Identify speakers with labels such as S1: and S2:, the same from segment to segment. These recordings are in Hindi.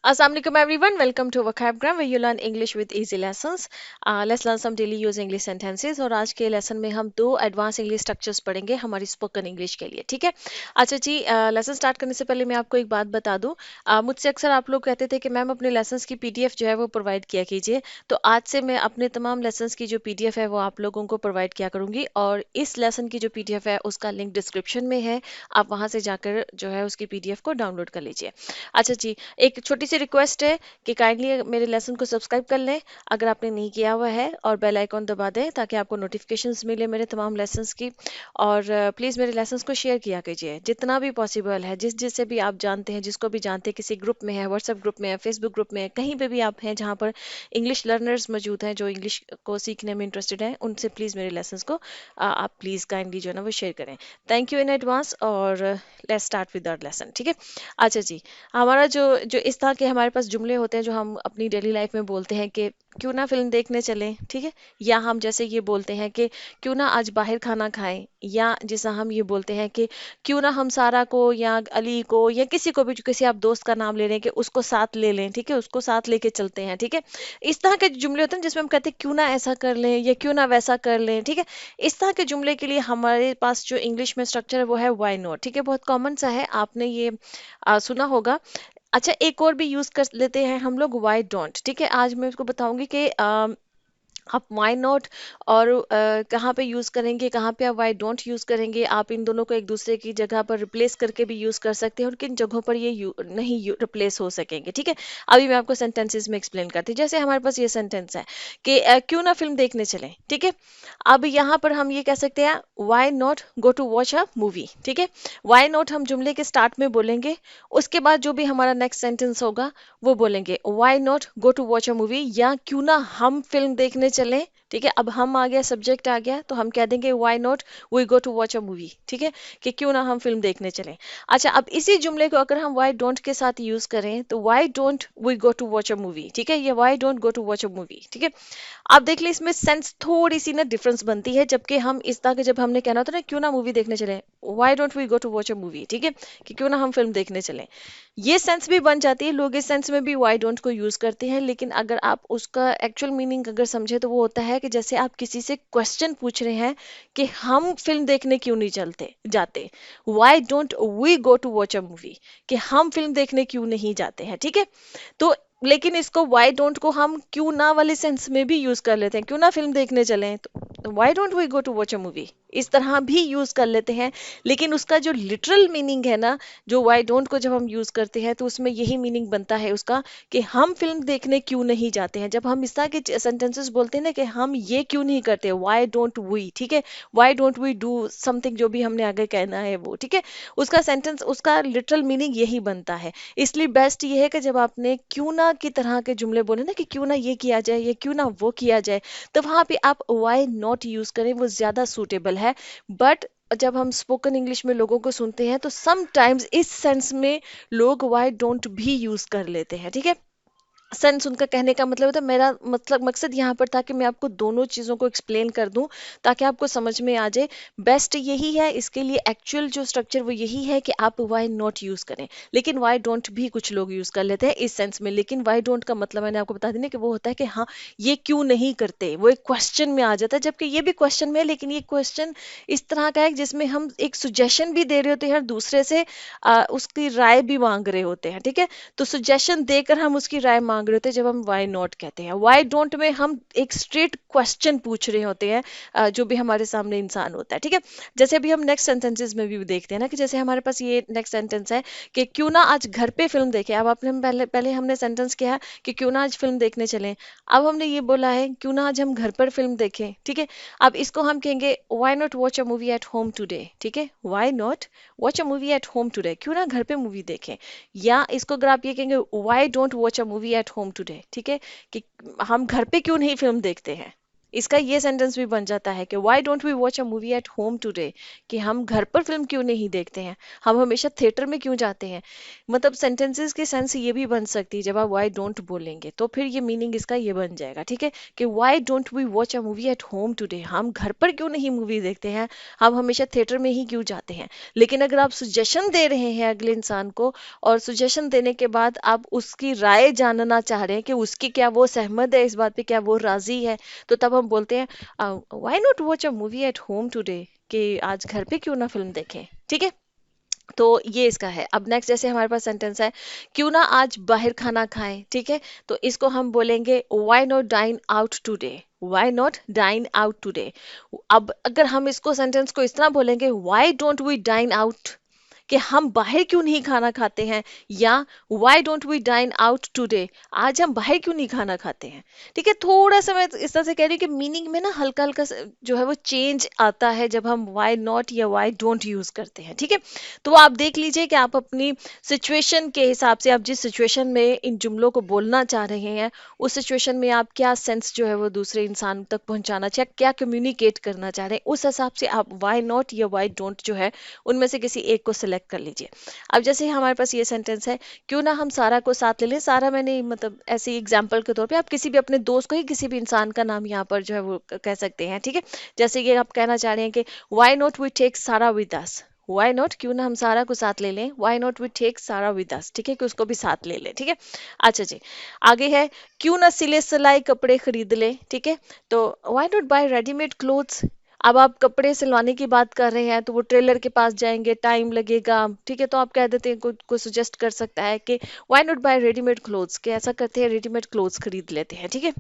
S1: Assalamualaikum everyone, welcome to Vocabgram where you learn English with easy lessons. Let's learn some daily use English sentences और आज के लेसन में हम दो एडवांस इंग्लिश स्ट्रक्चर्स पढ़ेंगे हमारी स्पोकन इंग्लिश के लिए। ठीक है। अच्छा जी, लेसन स्टार्ट करने से पहले मैं आपको एक बात बता दूं। मुझसे अक्सर आप लोग कहते थे कि मैम अपने लेसन्स की पीडीएफ जो है वो प्रोवाइड किया कीजिए। तो आज से मैं अपने तमाम लेसन्स की जो पीडीएफ है वो आप लोगों को प्रोवाइड किया करूंगी और इस लेसन की जो पीडीएफ है उसका लिंक डिस्क्रिप्शन में है। आप वहां से जाकर जो है उसकी पीडीएफ को डाउनलोड कर लीजिए। अच्छा जी, एक छोटी सी रिक्वेस्ट है कि काइंडली मेरे लेसन को सब्सक्राइब कर लें अगर आपने नहीं किया हुआ है और बेल आइकॉन दबा दें ताकि आपको नोटिफिकेशंस मिले मेरे तमाम लेसन्स की। और प्लीज़ मेरे लेसन्स को शेयर किया कीजिए जितना भी पॉसिबल है, जिससे भी आप जानते हैं, जिसको भी जानते हैं, किसी ग्रुप में है, व्हाट्सएप ग्रुप में है, फेसबुक ग्रुप में है, कहीं पे भी आप हैं जहाँ पर इंग्लिश लर्नर्स मौजूद हैं जो इंग्लिश को सीखने में इंटरेस्टेड हैं, उनसे प्लीज़ मेरे लेसन्स को आप प्लीज़ काइंडली जो है ना वो शेयर करें। थैंक यू इन एडवांस और let's start with our lesson. ठीक है। अच्छा जी, हमारा जो जो इस तरह के हमारे पास जुमले होते हैं जो हम अपनी डेली लाइफ में बोलते हैं कि क्यों ना फिल्म देखने चलें। ठीक है। या हम जैसे ये बोलते हैं कि क्यों ना आज बाहर खाना खाएं, या जैसा हम ये बोलते हैं कि क्यों ना हम सारा को या अली को या किसी को भी, जो किसी आप दोस्त का नाम ले रहे हैं, कि उसको साथ ले लें। ठीक है, उसको साथ लेके चलते हैं। ठीक है। इस तरह के जुमले होते हैं जिसमें हम कहते हैं क्यों ना ऐसा कर लें या क्यों ना वैसा कर लें। ठीक है। इस तरह के जुमले के लिए हमारे पास जो इंग्लिश में स्ट्रक्चर है वो है व्हाई नॉट। ठीक है, बहुत कॉमन सा है, आपने ये सुना होगा। अच्छा, एक और भी यूज कर लेते हैं हम लोग, वाई डोंट। ठीक है, आज मैं उसको बताऊंगी कि आप वाई नॉट और कहाँ पे यूज़ करेंगे, कहाँ पे आप वाई डोंट यूज़ करेंगे। आप इन दोनों को एक दूसरे की जगह पर रिप्लेस करके भी यूज़ कर सकते हैं और किन जगहों पर ये नहीं रिप्लेस हो सकेंगे। ठीक है। अभी मैं आपको सेंटेंसेस में एक्सप्लेन करती हूँ। जैसे हमारे पास ये सेंटेंस है कि क्यों ना फिल्म देखने चलें। ठीक है। अब यहाँ पर हम ये कह सकते हैं why not go to watch a movie. ठीक है। वाई नॉट हम जुमले के स्टार्ट में बोलेंगे, उसके बाद जो भी हमारा नेक्स्ट सेंटेंस होगा वो बोलेंगे why not go to watch a movie, या क्यों ना हम फिल्म देखने चलें। ठीक है। अब हम आ गया, सब्जेक्ट आ गया, तो हम कह देंगे why not we go to watch a movie. ठीक है, कि क्यों ना हम फिल्म देखने चलें। अच्छा, अब इसी जुमले को अगर हम व्हाई डोंट के साथ यूज करें तो why don't we go to watch a movie. ठीक है, ये why don't go to watch a movie. ठीक है। आप देख लें, इसमें सेंस थोड़ी सी ना डिफरेंस बनती है, जबकि हम इस तरह के जब हमने कहना होता है ना क्यों ना मूवी देखने चले, why don't we go to watch a movie. ठीक है, कि क्यों ना हम फिल्म देखने चलें, ये सेंस भी बन जाती है। लोग इस सेंस में भी वाई डोंट को यूज करते हैं, लेकिन अगर आप उसका एक्चुअल मीनिंग अगर समझे तो वो होता है कि जैसे आप किसी से क्वेश्चन पूछ रहे हैं कि हम फिल्म देखने क्यों नहीं चलते जाते, why don't we go to watch a movie, कि हम फिल्म देखने क्यों नहीं जाते हैं। ठीक है। तो लेकिन इसको वाई डोंट को हम क्यों ना वाले सेंस में भी यूज कर लेते हैं, क्यों ना फिल्म देखने चलें, तो why don't we go to watch a movie, इस तरह भी यूज कर लेते हैं। लेकिन उसका जो लिटरल मीनिंग है ना, जो वाई डोंट को जब हम यूज करते हैं तो उसमें यही मीनिंग बनता है उसका कि हम फिल्म देखने क्यों नहीं जाते हैं। जब हम इस तरह के सेंटेंसेस बोलते हैं ना कि हम ये क्यों नहीं करते, वाई डोंट वी। ठीक है, why don't we do something, जो भी हमने आगे कहना है वो। ठीक है, उसका सेंटेंस, उसका लिटरल मीनिंग यही बनता है। इसलिए बेस्ट ये है कि जब आपने क्यों ना की तरह के जुमले बोले ना कि क्यों ना ये किया जाए, ये क्यों ना वो किया जाए, तो वहां पे आप वाई नॉट यूज करें, वो ज्यादा सूटेबल है। बट जब हम स्पोकन इंग्लिश में लोगों को सुनते हैं तो समटाइम्स इस सेंस में लोग वाई डोंट भी यूज कर लेते हैं। ठीक है। सेंस उनका कहने का मतलब होता है, मेरा मतलब मकसद यहाँ पर था कि मैं आपको दोनों चीज़ों को एक्सप्लेन कर दूं ताकि आपको समझ में आ जाए। बेस्ट यही है, इसके लिए एक्चुअल जो स्ट्रक्चर वो यही है कि आप वाई नॉट यूज़ करें। लेकिन वाई डोंट भी कुछ लोग यूज़ कर लेते हैं इस सेंस में, लेकिन वाई डोंट का मतलब मैंने आपको बता देना कि वो होता है कि हाँ, ये क्यों नहीं करते, वो एक क्वेश्चन में आ जाता है। जबकि ये भी क्वेश्चन में है, लेकिन ये क्वेश्चन इस तरह का है जिसमें हम एक सुजेशन भी दे रहे होते हैं और दूसरे से उसकी राय भी मांग रहे होते हैं। ठीक है। तो सुजेशन देकर हम उसकी राय मांग रहे होते हैं जब हम वाई नॉट कहते हैं। वाई डोंट में हम एक स्ट्रेट क्वेश्चन पूछ रहे होते हैं जो भी हमारे सामने इंसान होता है। ठीक है। जैसे अभी हम नेक्स्ट सेंटेंसेस में भी देखते हैं ना कि जैसे हमारे पास ये नेक्स्ट सेंटेंस है कि क्यों ना आज घर पे फिल्म देखें। अब आपने पहले पहले हमने सेंटेंस किया है कि क्यों ना आज फिल्म देखने चलें। अब हमने ये बोला है क्यों ना आज हम घर पर फिल्म देखें। ठीक है। अब इसको हम कहेंगे why not watch a movie at home today. ठीक है, why not watch a movie at home today, क्यों ना घर पे मूवी देखें। या इसको अगर आप ये कहेंगे why don't watch a movie at home today. ठीक है, कि हम घर पे क्यों नहीं फिल्म देखते हैं। इसका ये सेंटेंस भी बन जाता है कि why don't we watch a movie at home today, कि हम घर पर फिल्म क्यों नहीं देखते हैं, हम हमेशा थिएटर में क्यों जाते हैं। मतलब सेंटेंसेस की सेंस ये भी बन सकती है जब आप व्हाई डोंट बोलेंगे, तो फिर ये मीनिंग इसका ये बन जाएगा, ठीक है, कि why don't we watch a movie at home today, हम घर पर क्यों नहीं मूवी देखते हैं, हम हमेशा थिएटर में ही क्यों जाते हैं। लेकिन अगर आप सुजेशन दे रहे हैं अगले इंसान को, और सुजेशन देने के बाद आप उसकी राय जानना चाह रहे हैं कि उसकी क्या वो सहमत है इस बात पे, क्या वो राजी है, तो तब हम बोलते हैं why not watch a movie at home today, कि आज घर पे क्यों ना फिल्म देखें, ठीक है। तो ये इसका है। अब नेक्स्ट जैसे हमारे पास सेंटेंस है, क्यों ना आज बाहर खाना खाएं, ठीक है, तो इसको हम बोलेंगे why not dine out today, why not dine out today. अब अगर हम इसको सेंटेंस को इस तरह बोलेंगे, why don't we dine out, कि हम बाहर क्यों नहीं खाना खाते हैं, या why don't we dine out today, आज हम बाहर क्यों नहीं खाना खाते हैं, ठीक है। थोड़ा सा मैं इस तरह से कह रही हूँ कि मीनिंग में ना हल्का हल्का जो है वो चेंज आता है जब हम व्हाई नॉट या व्हाई डोंट यूज करते हैं, ठीक है। तो आप देख लीजिए कि आप अपनी सिचुएशन के हिसाब से, आप जिस सिचुएशन में इन जुमलों को बोलना चाह रहे हैं, उस सिचुएशन में आप क्या सेंस जो है वो दूसरे इंसान तक पहुंचाना चाह, क्या कम्युनिकेट करना चाह रहे हैं, उस हिसाब से आप व्हाई नॉट या व्हाई डोंट जो है उनमें से किसी एक को सिलेक्ट कर लीजिए। अब जैसे हमारे पास ये सेंटेंस है, क्यों ना हम सारा को साथ ले लें, सारा मैंने मतलब ऐसे एग्जांपल के तौर पे, आप किसी भी अपने दोस्त को ही किसी भी इंसान का नाम यहाँ पर जो है वो कह सकते हैं, ठीक है। जैसे ये आप कहना चाह रहे हैं कि व्हाई नॉट वी टेक सारा विद अस, वाई नॉट, क्यों ना हम सारा को साथ ले लें, वाई नॉट वी टेक सारा विद अस, ठीक है, कि उसको भी साथ ले लें, ठीक है। अच्छा जी, आगे है, क्यों ना सिले सिलाई कपड़े खरीद लें, ठीक है, तो why not buy readymade clothes. अब आप कपड़े सिलवाने की बात कर रहे हैं तो वो टेलर के पास जाएंगे, टाइम लगेगा, ठीक है, तो आप कह देते हैं, कोई सुजेस्ट कर सकता है कि why not buy readymade clothes, के ऐसा करते हैं रेडीमेड क्लोथ्स खरीद लेते हैं, ठीक है।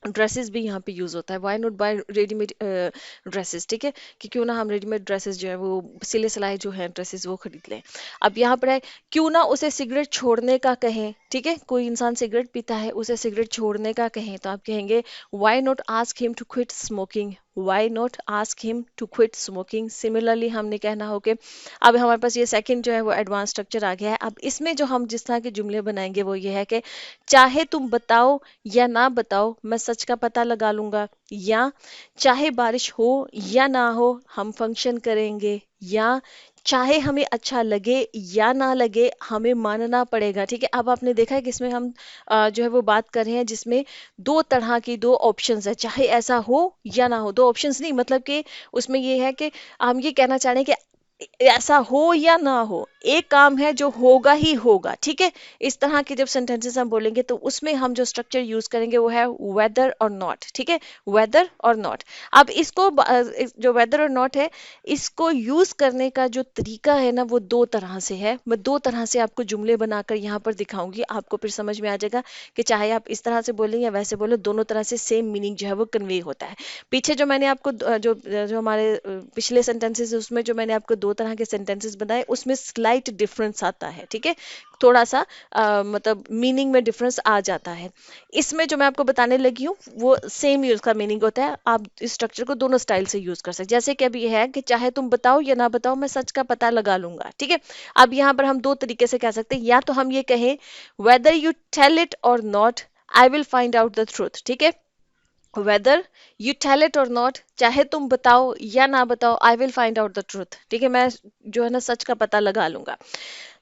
S1: ड्रेसेस भी यहाँ पे यूज होता है, why not buy readymade dresses, ठीक है, कि क्यों ना हम रेडीमेड ड्रेसेस जो है वो सिले सिलाए जो है ड्रेसेस वो खरीद लें। अब यहाँ पर है, क्यों ना उसे सिगरेट छोड़ने का कहें, ठीक है, कोई इंसान सिगरेट पीता है, उसे सिगरेट छोड़ने का कहें, तो आप कहेंगे why not ask him to quit smoking, why not ask him to quit smoking. Similarly हमने कहना हो कि अब हमारे पास ये सेकंड जो है वो एडवांस स्ट्रक्चर आ गया है। अब इसमें जो हम जिस तरह के जुमले बनाएंगे वो ये है कि चाहे तुम बताओ या ना बताओ मैं सच का पता लगा लूंगा, या चाहे बारिश हो या ना हो हम फंक्शन करेंगे, या चाहे हमें अच्छा लगे या ना लगे हमें मानना पड़ेगा, ठीक है। अब आपने देखा है कि इसमें हम जो है वो बात कर रहे हैं जिसमें दो तरह की दो ऑप्शंस है, चाहे ऐसा हो या ना हो, दो ऑप्शंस नहीं, मतलब कि उसमें ये है कि हम ये कहना चाह रहे हैं कि ऐसा हो या ना हो, एक काम है जो होगा ही होगा, ठीक है। इस तरह के जब सेंटेंसेस हम बोलेंगे तो उसमें हम जो स्ट्रक्चर यूज करेंगे वो है वेदर और नॉट, ठीक है, वेदर और नॉट। अब इसको जो वेदर और नॉट है, इसको यूज करने का जो तरीका है ना वो दो तरह से है। मैं दो तरह से आपको जुमले बनाकर यहाँ पर दिखाऊंगी, आपको फिर समझ में आ जाएगा कि चाहे आप इस तरह से बोलें या वैसे बोले, दोनों तरह से सेम मीनिंग जो है वो कन्वे होता है। पीछे जो मैंने आपको जो जो हमारे पिछले सेंटेंसेस है उसमें जो मैंने आपको दो तरह के सेंटेंसेस बताए उसमें स्लाइट डिफरेंस आता है, ठीक है, थोड़ा सा मतलब मीनिंग में डिफरेंस आ जाता है। इसमें जो मैं आपको बताने लगी हूँ वो सेम ही उसका मीनिंग होता है। आप इस स्ट्रक्चर को दोनों स्टाइल से यूज कर सकते हैं, जैसे कि अभी है कि चाहे तुम बताओ या ना बताओ मैं सच का पता लगा लूंगा, ठीक है। अब यहाँ पर हम दो तरीके से कह सकते हैं, या तो हम ये कहें वेदर यू टेल इट और not I will find out the truth, ठीक है, वेदर यू टेल इट और नॉट, चाहे तुम बताओ या ना बताओ I will find out the truth, ठीक है, मैं जो है ना सच का पता लगा लूंगा।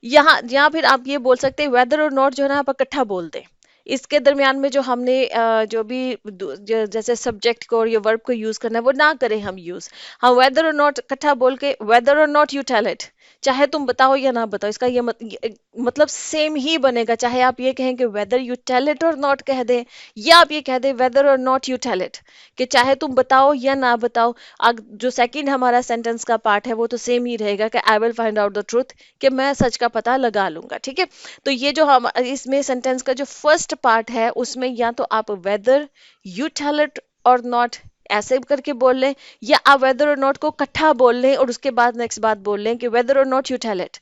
S1: यहाँ या फिर आप ये बोल सकते हैं वेदर और नॉट जो है ना आप इकट्ठा बोल दें, इसके दरमियान में जो हमने जो भी जैसे सब्जेक्ट को और ये वर्ब को यूज करना है वो ना करें हम यूज, हम वेदर और नॉट इकट्ठा बोल के वेदर और नॉट यू टेल इट, चाहे तुम बताओ या ना बताओ, इसका ये मतलब सेम ही बनेगा। चाहे आप ये कहें कि वेदर यू टेल इट और नॉट कह दें, या आप ये कह दें वेदर और नॉट यू टेल इट, कि चाहे तुम बताओ या ना बताओ। जो सेकंड हमारा सेंटेंस का पार्ट है वो तो सेम ही रहेगा कि I will find out the truth, कि मैं सच का पता लगा लूंगा, ठीक है। तो ये जो हम इसमें सेंटेंस का जो फर्स्ट पार्ट है उसमें या तो आप वेदर यू टेल इट और नॉट ऐसे करके बोल लें, या आप वेदर और नॉट को इकट्ठा बोल लें और उसके बाद नेक्स्ट बात बोल लें कि वेदर और नॉट यू टेल इट,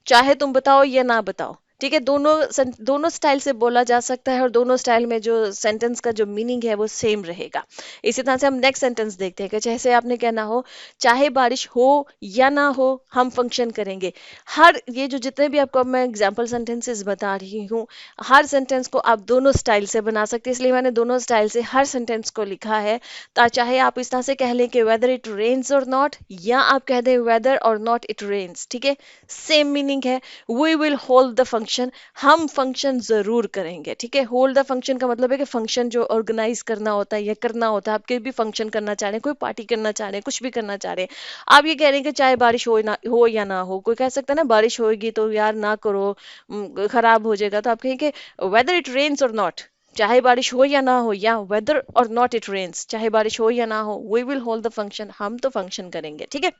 S1: चाहे तुम बताओ या ना बताओ, ठीक है, दोनों स्टाइल से बोला जा सकता है और दोनों स्टाइल में जो सेंटेंस का जो मीनिंग है वो सेम रहेगा। इसी तरह से हम नेक्स्ट सेंटेंस देखते हैं कि जैसे आपने कहना हो, चाहे बारिश हो या ना हो हम फंक्शन करेंगे। हर ये जो जितने भी आपको अब मैं एग्जांपल सेंटेंसेस बता रही हूँ, हर सेंटेंस को आप दोनों स्टाइल से बना सकते हैं, इसलिए मैंने दोनों स्टाइल से हर सेंटेंस को लिखा है। चाहे आप इस तरह से कह लें कि वेदर इट रेन्स और नॉट, या आप कह दें वेदर और नॉट इट रेन्स, ठीक है, सेम मीनिंग है। We will hold the function, हम फंक्शन जरूर करेंगे, ठीक है। होल्ड द फंक्शन का मतलब है कि फंक्शन जो ऑर्गेनाइज करना होता है या करना होता है, आप कोई भी फंक्शन करना चाह रहे हैं, कोई पार्टी करना चाह रहे हैं, कुछ भी करना चाह रहे हैं, आप ये कह रहे हैं कि चाहे बारिश हो या ना हो। कोई कह सकता है ना बारिश होगी तो यार ना करो, खराब हो जाएगा, तो आप कहेंगे वेदर इट रेन्स और नॉट, चाहे बारिश हो या ना हो, या वेदर और नॉट इट रेन्स, चाहे बारिश हो या ना हो, we will hold the function, हम तो फंक्शन करेंगे, ठीक है।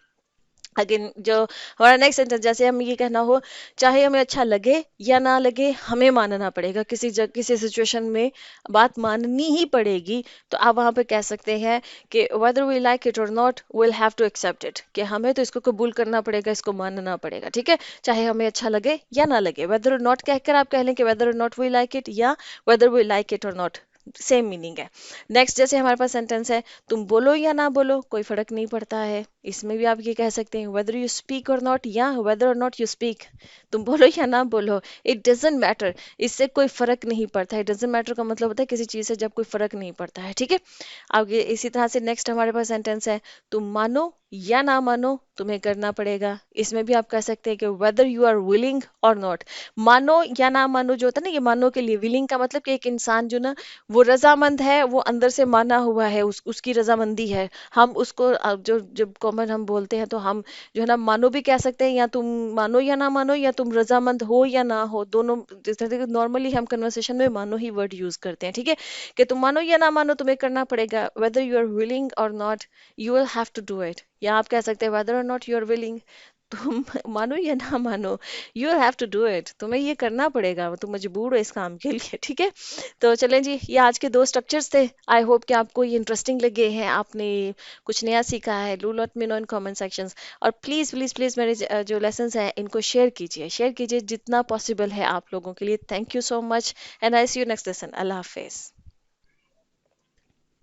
S1: अगेन जो हमारा नेक्स्ट सेंटेंस, जैसे हम ये कहना हो, चाहे हमें अच्छा लगे या ना लगे हमें मानना पड़ेगा, किसी सिचुएशन में बात माननी ही पड़ेगी, तो आप वहां पे कह सकते हैं कि whether we like it or not we'll have to accept it, कि हमें तो इसको कबूल करना पड़ेगा, इसको मानना पड़ेगा, ठीक है। चाहे हमें अच्छा लगे या ना लगे, whether or not कहकर आप कह लें कि whether or not we like it, या whether we like it or not, same meaning है। नेक्स्ट जैसे हमारे पास सेंटेंस है, तुम बोलो या ना बोलो कोई फर्क नहीं पड़ता है, इसमें भी आप ये कह सकते हैं वेदर यू स्पीक और नॉट, या वेदर और नॉट यू स्पीक, तुम बोलो या ना बोलो, इट डजेंट मैटर, इससे कोई फर्क नहीं पड़ता है। डजेंट मैटर का मतलब होता है किसी चीज से जब कोई फर्क नहीं पड़ता है, ठीक है। आगे इसी तरह से नेक्स्ट हमारे पास सेंटेंस है, तुम मानो या ना मानो तुम्हें करना पड़ेगा, इसमें भी आप कह सकते हैं कि weather you are willing or not. मानो या ना मानो जो होता है ना, ये मानो के लिए, विलिंग का मतलब कि एक इंसान जो ना वो रजामंद है, वो अंदर से माना हुआ है, उसकी रजामंदी है, हम उसको जो जब कॉमन हम बोलते हैं तो हम जो है ना मानो भी कह सकते हैं, या तुम मानो या ना मानो, या तुम रजामंद हो या ना हो, दोनों जिस तरह से नॉर्मली हम कन्वर्सेशन में मानो ही वर्ड यूज करते हैं, ठीक है, कि तुम मानो या ना मानो तुम्हें करना पड़ेगा, whether you are willing or not you will have to do it, या आप कह सकते हैं वेदर और नॉट यू आर विलिंग, तुम मानो या ना मानो you have to do it, तुम्हें ये करना पड़ेगा, तुम मजबूर हो इस काम के लिए, ठीक है। तो चलें जी, ये आज के दो स्ट्रक्चर्स थे। आई होप कि आपको ये इंटरेस्टिंग लगे हैं, आपने कुछ नया सीखा है। Do let me know in comment sections, और प्लीज़ प्लीज़ प्लीज़ मेरे जो लेसन्स हैं इनको शेयर कीजिए जितना पॉसिबल है आप लोगों के लिए। Thank you so much and I see you next lesson. अल्लाह हाफिज़।